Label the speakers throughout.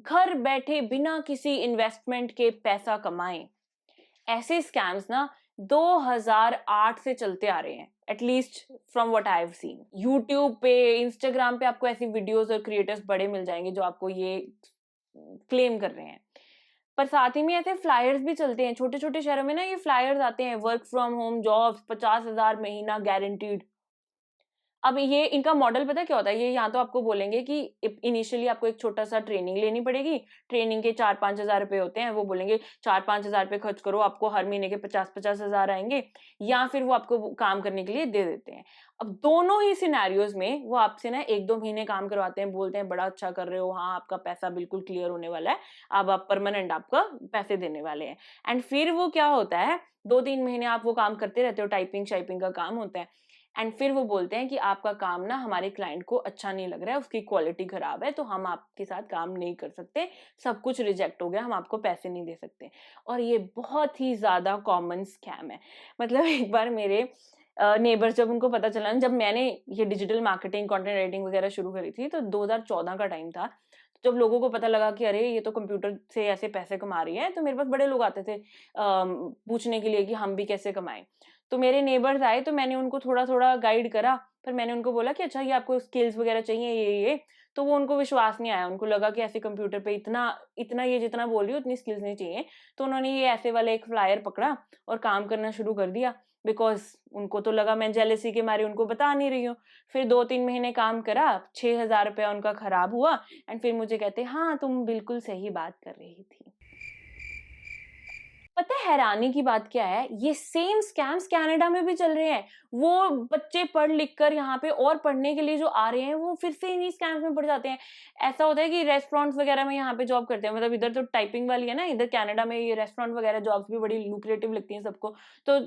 Speaker 1: घर बैठे बिना किसी इन्वेस्टमेंट के पैसा कमाएं। ऐसे स्कैम्स ना 2008 से चलते आ रहे हैं, at least from what I have seen. YouTube पे, इंस्टाग्राम पे आपको ऐसी वीडियोस और क्रिएटर्स बड़े मिल जाएंगे जो आपको ये क्लेम कर रहे हैं। पर साथ ही में ऐसे फ्लायर्स भी चलते हैं, छोटे छोटे शहरों में ना ये फ्लायर्स आते हैं, वर्क फ्रॉम होम जॉब्स, 50,000 महीना गारंटीड। अब ये इनका मॉडल पता है क्या होता है, ये यहाँ तो आपको बोलेंगे कि इनिशियली आपको एक छोटा सा ट्रेनिंग लेनी पड़ेगी, ट्रेनिंग के 4-5 हजार रुपए होते हैं, वो बोलेंगे 4-5 हजार रुपए खर्च करो, आपको हर महीने के 50-50 हजार आएंगे, या फिर वो आपको काम करने के लिए दे देते हैं। अब दोनों ही सिनेरियोज में वो आपसे ना 1-2 महीने काम करवाते हैं, बोलते हैं बड़ा अच्छा कर रहे हो, हाँ आपका पैसा बिल्कुल क्लियर होने वाला है, अब आप परमानेंट आपका पैसे देने वाले हैं। एंड फिर वो क्या होता है, 2-3 महीने आप वो काम करते रहते हो, टाइपिंग शाइपिंग का काम होता है, एंड फिर वो बोलते हैं कि आपका काम ना हमारे क्लाइंट को अच्छा नहीं लग रहा है, उसकी क्वालिटी खराब है, तो हम आपके साथ काम नहीं कर सकते, सब कुछ रिजेक्ट हो गया, हम आपको पैसे नहीं दे सकते। और ये बहुत ही ज्यादा कॉमन स्कैम है। मतलब एक बार मेरे नेबर्स, जब उनको पता चला, जब मैंने ये डिजिटल मार्केटिंग, कंटेंट राइटिंग वगैरह शुरू करी थी, तो 2014 का टाइम था, जब लोगों को पता लगा कि अरे ये तो कंप्यूटर से ऐसे पैसे कमा रही है, तो मेरे पास बड़े लोग आते थे पूछने के लिए कि हम भी कैसे कमाएं। तो मेरे नेबर्स आए, तो मैंने उनको थोड़ा थोड़ा गाइड करा, पर मैंने उनको बोला कि अच्छा ये आपको स्किल्स वगैरह चाहिए ये, तो वो उनको विश्वास नहीं आया, उनको लगा कि ऐसे कंप्यूटर पे इतना इतना ये जितना बोल रही हो उतनी स्किल्स नहीं चाहिए। तो उन्होंने ये ऐसे वाला एक फ्लायर पकड़ा और काम करना शुरू कर दिया, बिकॉज उनको तो लगा मैं जेलेसी के मारे उनको बता नहीं रही हूँ। फिर 2-3 महीने काम करा, 6,000 रुपया उनका खराब हुआ, एंड फिर मुझे कहते हाँ तुम बिल्कुल सही बात कर रही थी। पता है हैरानी की बात क्या है, ये सेम स्कैम्स कनाडा में भी चल रहे हैं। वो बच्चे पढ़ लिख कर यहाँ पे और पढ़ने के लिए जो आ रहे हैं, वो फिर से इन्हीं स्कैम्स में पड़ जाते हैं। ऐसा होता है कि रेस्टोरेंट्स वगैरह में यहाँ पे जॉब करते हैं, मतलब इधर तो टाइपिंग वाली है ना, इधर कनाडा में ये रेस्टोरेंट वगैरह जॉब्स भी बड़ी लुक्रेटिव लगती हैं सबको। तो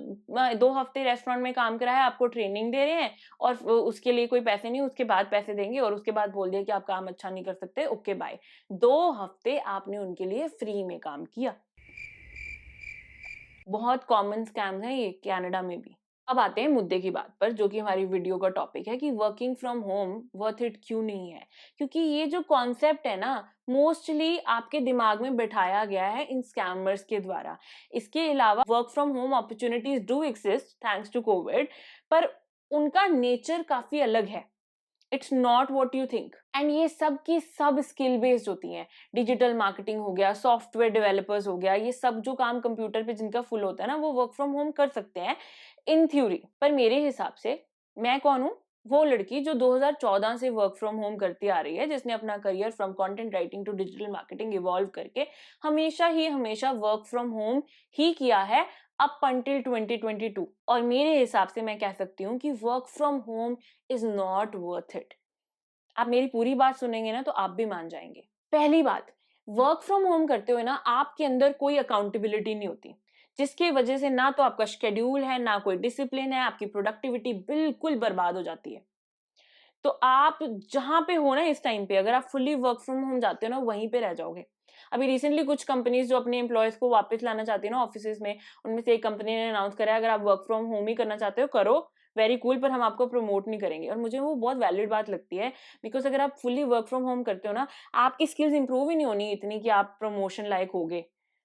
Speaker 1: 2 हफ्ते रेस्टोरेंट में काम करा है, आपको ट्रेनिंग दे रहे हैं, और उसके लिए कोई पैसे नहीं, उसके बाद पैसे देंगे, और उसके बाद बोल दिया कि आप काम अच्छा नहीं कर सकते, ओके बाय। 2 हफ्ते आपने उनके लिए फ्री में काम किया। बहुत कॉमन स्कैम है ये कनाडा में भी। अब आते हैं मुद्दे की बात पर, जो कि हमारी वीडियो का टॉपिक है कि working from home worth it क्यों नहीं है। क्योंकि ये जो कॉन्सेप्ट है ना, मोस्टली आपके दिमाग में बैठाया गया है इन स्कैमर्स के द्वारा। इसके अलावा work from home opportunities do exist thanks to covid, पर उनका नेचर काफी अलग है। It's not what you think, and ये सब की सब स्किल बेस्ड होती हैं। डिजिटल मार्केटिंग हो गया, सॉफ्टवेयर डेवलपर्स हो गया, ये सब जो काम कंप्यूटर पे जिनका फुल होता है ना, वो वर्क फ्रॉम होम कर सकते हैं इन थ्योरी। पर मेरे हिसाब से मैं कौन हूँ, वो लड़की जो 2014 से वर्क फ्रॉम होम करती आ रही है, जिसने अपना career from content writing to digital marketing evolve करके हमेशा वर्क फ्रॉम होम ही किया है अप अंटिल 2022। और मेरे हिसाब से मैं कह सकती हूँ कि work from home is not worth it. आप मेरी पूरी बात सुनेंगे ना तो आप भी मान जाएंगे। पहली बात, वर्क फ्रॉम होम करते हुए ना आपके अंदर कोई अकाउंटेबिलिटी नहीं होती, जिसकी वजह से ना तो आपका शेड्यूल है, ना कोई डिसिप्लिन है, आपकी प्रोडक्टिविटी बिल्कुल बर्बाद हो जाती है। तो आप जहां पे हो ना इस टाइम पे, अगर आप फुल्ली वर्क फ्रॉम होम जाते हो ना, वहीं पे रह जाओगे। अभी रिसेंटली कुछ कंपनीज जो अपने एम्प्लॉयज को वापस लाना चाहती है ना ऑफिस में, उनमें से एक कंपनी ने अनाउंस करा है अगर आप वर्क फ्रॉम होम ही करना चाहते हो करो, वेरी कूल, पर हम आपको प्रमोट नहीं करेंगे। और मुझे वो बहुत वैलिड बात लगती है, बिकॉज अगर आप फुल्ली वर्क फ्रॉम होम करते हो ना, आपकी स्किल्स इंप्रूव ही नहीं होनी इतनी कि आप प्रमोशन लायक होगे।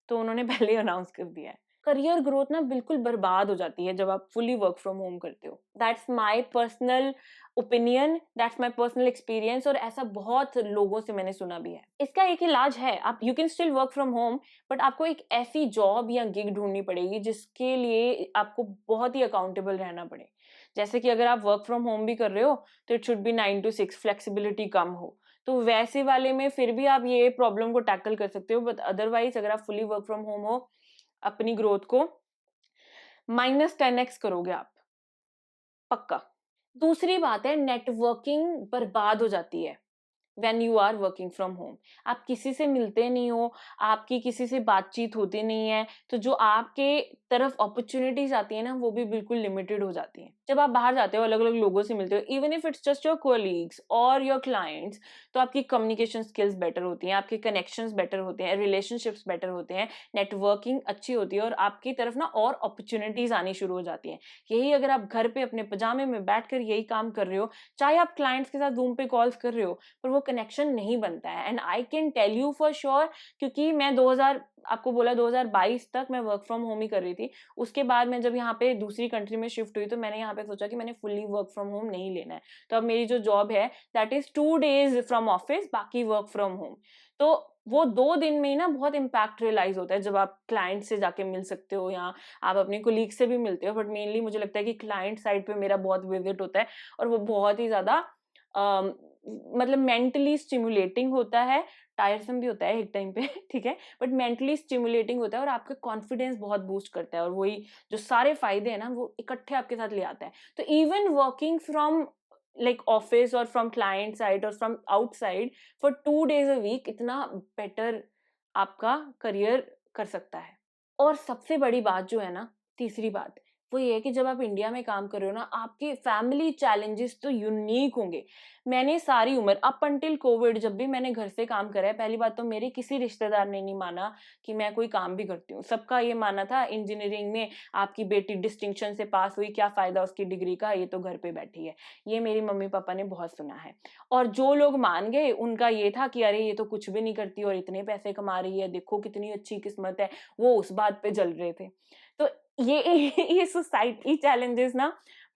Speaker 1: तो उन्होंने पहले ही अनाउंस कर दिया है। करियर ग्रोथ ना बिल्कुल बर्बाद हो जाती है जब आप फुली वर्क फ्रॉम होम करते हो। That's my personal opinion, that's my personal experience, और ऐसा बहुत लोगों से मैंने सुना भी है। इसका एक इलाज है, आप you can still work from home, but आपको एक ऐसी जॉब या गिग ढूंढनी पड़ेगी जिसके लिए आपको बहुत ही अकाउंटेबल रहना पड़े। जैसे कि अगर आप वर्क फ्रॉम होम भी कर रहे हो तो it should be 9 to 6, flexibility कम हो, तो वैसे वाले में फिर भी आप ये प्रॉब्लम को टैकल कर सकते हो। बट अदरवाइज अगर आप फुली वर्क फ्रॉम होम हो, अपनी ग्रोथ को -10x करोगे आप, पक्का। दूसरी बात है, नेटवर्किंग बर्बाद हो जाती है when you are working from home. आप किसी से मिलते नहीं हो, आपकी किसी से बातचीत होती नहीं है, तो जो आपके तरफ अपॉर्चुनिटीज आती है ना, वो भी बिल्कुल लिमिटेड हो जाती हैं। जब आप बाहर जाते हो, अलग अलग लोगों से मिलते हो, even if it's just your colleagues और योर क्लाइंट्स, तो आपकी कम्युनिकेशन स्किल्स बेटर होती हैं, आपके कनेक्शंस बेटर होते हैं, रिलेशनशिप्स बेटर होते हैं, नेटवर्किंग अच्छी होती है, और आपकी तरफ ना और अपॉर्चुनिटीज आनी शुरू हो जाती हैं। यही अगर आप घर पे अपने पजामे में बैठकर यही काम कर रहे हो, चाहे आप क्लाइंट्स के साथ जूम पे कॉल्स कर रहे हो, पर वो कनेक्शन नहीं बनता है। And I can tell you for sure, क्योंकि मैं 2000 आपको बोला 2022 तक मैं वर्क फ्रॉम होम ही कर रही थी। उसके बाद मैं जब यहाँ पे दूसरी कंट्री में शिफ्ट हुई तो मैंने यहाँ पे सोचा कि मैंने फुल्ली वर्क फ्रॉम होम नहीं लेना है। तो अब मेरी जो जॉब है that is 2 days from office, बाकी वर्क फ्रॉम होम। तो वो 2 दिन में ही ना बहुत इम्पैक्ट रियलाइज होता है जब आप क्लाइंट से जाके मिल सकते हो या आप अपने कोलीग से भी मिलते हो। बट मेनली मुझे लगता है कि क्लाइंट साइड पे मेरा बहुत विजिट होता है और वो बहुत ही ज्यादा मतलब मेंटली स्टिमुलेटिंग होता है, टायरसम भी होता है एक टाइम पे ठीक है, बट मेंटली स्टिमुलेटिंग होता है और आपका कॉन्फिडेंस बहुत बूस्ट करता है और वही जो सारे फायदे हैं ना वो इकट्ठे आपके साथ ले आता है। तो even working from like office और फ्रॉम क्लाइंट साइड और from outside for 2 days a week इतना बेटर आपका करियर कर सकता है। और सबसे बड़ी बात जो है ना, तीसरी बात, वो ये है कि जब आप इंडिया में काम कर रहे हो ना, आपके फैमिली चैलेंजेस तो यूनिक होंगे। मैंने सारी उम्र अप अंटिल कोविड जब भी मैंने घर से काम करा है, पहली बात तो मेरे किसी रिश्तेदार ने नहीं माना कि मैं कोई काम भी करती हूँ। सबका ये मानना था इंजीनियरिंग में आपकी बेटी डिस्टिंक्शन से पास हुई, क्या फायदा उसकी डिग्री का, ये तो घर पे बैठी है। ये मेरी मम्मी पापा ने बहुत सुना है। और जो लोग मान गए उनका ये था कि अरे ये तो कुछ भी नहीं करती और इतने पैसे कमा रही है, देखो कितनी अच्छी किस्मत है। वो उस बात पे जल रहे थे। तो ये ये सोसाइटी चैलेंजेस ना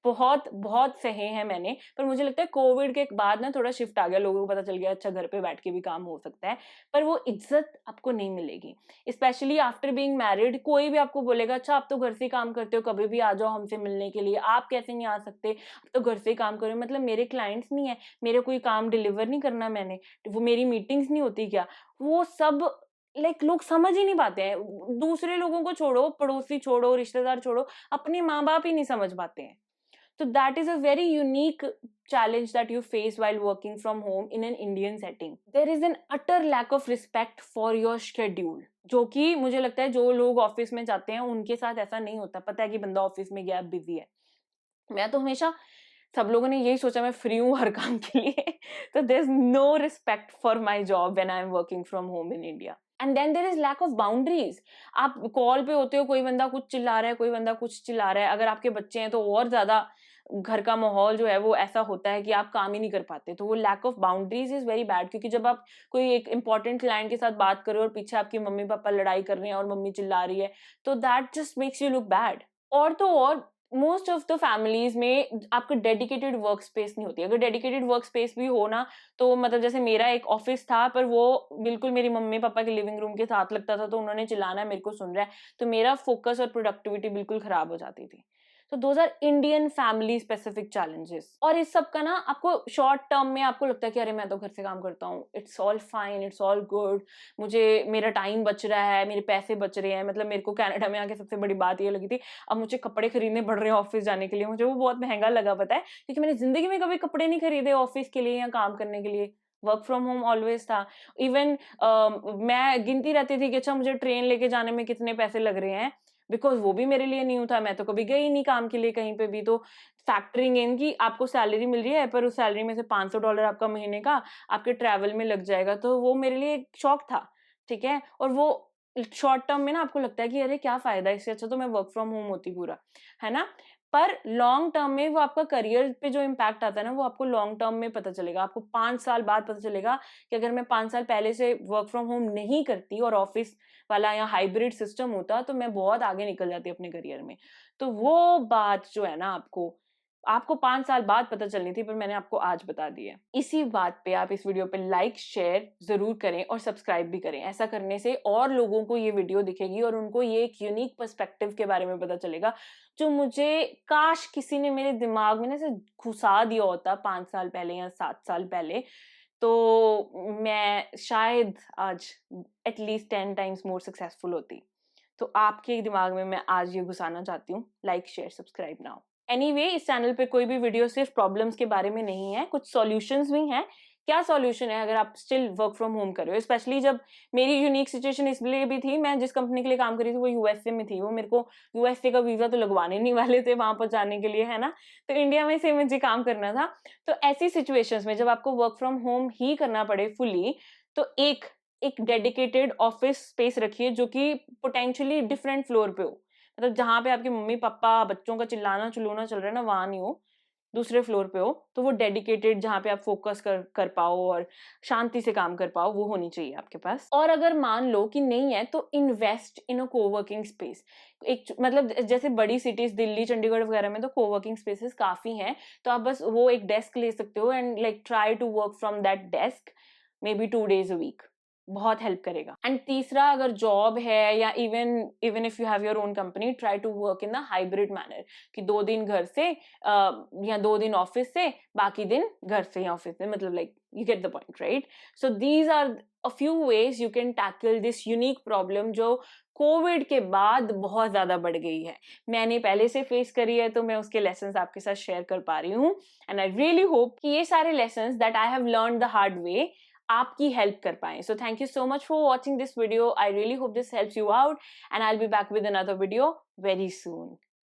Speaker 1: बहुत बहुत सहे हैं मैंने, पर मुझे लगता है कोविड के बाद ना थोड़ा शिफ्ट आ गया, लोगों को पता चल गया अच्छा घर पे बैठ के भी काम हो सकता है। पर वो इज्जत आपको नहीं मिलेगी, स्पेशली आफ्टर बीइंग मैरिड। कोई भी आपको बोलेगा अच्छा आप तो घर से काम करते हो, कभी भी आ जाओ हमसे मिलने के लिए, आप कैसे नहीं आ सकते, आप तो घर से काम करो। मतलब मेरे क्लाइंट्स नहीं है, मेरे कोई काम डिलीवर नहीं करना मैंने, वो मेरी मीटिंग्स नहीं होती क्या, वो सब लोग समझ ही नहीं पाते हैं। दूसरे लोगों को छोड़ो, पड़ोसी छोड़ो, रिश्तेदार छोड़ो, अपने माँ बाप ही नहीं समझ पाते हैं। So that is a very unique challenge that you face while working from home in an Indian setting. There is an utter lack of respect for your schedule, जो कि मुझे लगता है जो लोग ऑफिस में जाते हैं उनके साथ ऐसा नहीं होता। पता है कि बंदा ऑफिस में गया, बिजी है। मैं तो हमेशा, सब लोगों ने यही सोचा मैं फ्री हूँ हर काम के लिए तो there is no respect for my job when I am working from home in India. And then there is lack of boundaries. आप कॉल पे होते हो, कोई बंदा कुछ चिल्ला रहा है, कोई बंदा कुछ चिल्ला रहा है, अगर आपके बच्चे हैं तो और ज्यादा घर का माहौल जो है वो ऐसा होता है कि आप काम ही नहीं कर पाते। तो वो lack of boundaries is very bad, क्योंकि जब आप कोई एक इंपॉर्टेंट क्लाइंट के साथ बात कर रहे हो और पीछे आपकी मम्मी पापा लड़ाई कर रहे हैं और मम्मी चिल्ला रही है, तो that just makes you look bad. और तो और मोस्ट ऑफ द फैमिलीज में आपको डेडिकेटेड वर्क स्पेस नहीं होती। अगर डेडिकेटेड वर्क स्पेस भी हो ना, तो मतलब जैसे मेरा एक ऑफिस था पर वो बिल्कुल मेरी मम्मी पापा के लिविंग रूम के साथ लगता था, तो उन्होंने चिल्लाना है, मेरे को सुन रहा है, तो मेरा फोकस और प्रोडक्टिविटी बिल्कुल खराब हो जाती थी। तो those are Indian family specific challenges. और इस सब का ना आपको शॉर्ट टर्म में आपको लगता है कि अरे मैं तो घर से काम करता हूँ, it's all fine, it's all good, मुझे मेरा टाइम बच रहा है, मेरे पैसे बच रहे हैं। मतलब मेरे को कनाडा में आके सबसे बड़ी बात ये लगी थी, अब मुझे कपड़े खरीदने पड़ रहे हैं ऑफिस जाने के लिए। मुझे वो बहुत महंगा लगा, पता है, क्योंकि मैंने जिंदगी में कभी कपड़े नहीं खरीदे ऑफिस के लिए या काम करने के लिए। वर्क फ्रॉम होम ऑलवेज था। इवन मैं गिनती रहती थी कि अच्छा मुझे ट्रेन लेके जाने में कितने पैसे लग रहे हैं, बिकॉज वो भी मेरे लिए न्यू था, मैं तो कभी गई नहीं काम के लिए कहीं पे भी। तो फैक्टरिंग इन कि आपको सैलरी मिल रही है पर उस सैलरी में से $500 आपका महीने का आपके ट्रैवल में लग जाएगा, तो वो मेरे लिए एक शौक था। ठीक है, और वो शॉर्ट टर्म में ना आपको लगता है कि अरे क्या फायदा, इससे अच्छा तो मैं वर्क फ्रॉम होम होती पूरा, है ना। पर लॉन्ग टर्म में वो आपका करियर पे जो इम्पैक्ट आता है ना, वो आपको लॉन्ग टर्म में पता चलेगा। आपको 5 साल बाद पता चलेगा कि अगर मैं 5 साल पहले से वर्क फ्रॉम होम नहीं करती और ऑफिस वाला या हाइब्रिड सिस्टम होता, तो मैं बहुत आगे निकल जाती अपने करियर में। तो वो बात जो है ना, आपको आपको 5 साल बाद पता चलनी थी, पर मैंने आपको आज बता दी है। इसी बात पे आप इस वीडियो पे लाइक शेयर जरूर करें और सब्सक्राइब भी करें। ऐसा करने से और लोगों को ये वीडियो दिखेगी और उनको ये एक यूनिक पर्सपेक्टिव के बारे में पता चलेगा, जो मुझे काश किसी ने मेरे दिमाग में ना से घुसा दिया होता 5 साल पहले या 7 साल पहले, तो मैं शायद आज एटलीस्ट 10 टाइम्स मोर सक्सेसफुल होती। तो आपके दिमाग में मैं आज ये घुसाना चाहती हूँ, like share subscribe now. Anyway, इस चैनल पे कोई भी वीडियो सिर्फ प्रॉब्लम्स के बारे में नहीं है, कुछ सॉल्यूशंस भी हैं। क्या सॉल्यूशन है अगर आप स्टिल वर्क फ्रॉम होम कर रहे हो, स्पेशली जब मेरी यूनिक सिचुएशन इसलिए भी थी, मैं जिस कंपनी के लिए काम कर रही थी वो यूएसए में थी, वो मेरे को यूएसए का वीजा तो लगवाने नहीं वाले थे वहां पर जाने के लिए, है ना। तो इंडिया में से मुझे काम करना था। तो ऐसी सिचुएशंस में जब आपको वर्क फ्रॉम होम ही करना पड़े फुली, तो एक एक डेडिकेटेड ऑफिस स्पेस रखिए जो कि पोटेंशियली डिफरेंट फ्लोर पे हो। मतलब जहां पे आपके मम्मी पापा बच्चों का चिल्लाना चिल्लाना चल रहा है ना, वहां नहीं हो। दूसरे फ्लोर पे हो, तो वो डेडिकेटेड जहाँ पे आप फोकस कर पाओ और शांति से काम कर पाओ, वो होनी चाहिए आपके पास। और अगर मान लो कि नहीं है, तो invest in a coworking space. एक मतलब जैसे बड़ी सिटीज दिल्ली, चंडीगढ़ वगैरह में तो कोवर्किंग स्पेसेस काफी हैं, तो आप बस वो एक डेस्क ले सकते हो and like try to work from that desk may be 2 days a week। बहुत हेल्प करेगा। एंड तीसरा, अगर जॉब है या even even if you have your own company, try to work in the hybrid manner, कि 2 दिन घर से या 2 दिन ऑफिस से, बाकी दिन घर से या ऑफिस से, मतलब like you get the point, right? So these are a few ways you can tackle this unique problem जो कोविड के बाद बहुत ज्यादा बढ़ गई है। मैंने पहले से फेस करी है, तो मैं उसके लेसन्स आपके साथ शेयर कर पा रही हूँ। एंड आई रियली होप कि ये सारे lessons that I have learn the hard way आपकी हेल्प कर पाए। So thank you so much for watching this video. I really hope this helps you out, and I will be back with another video very soon.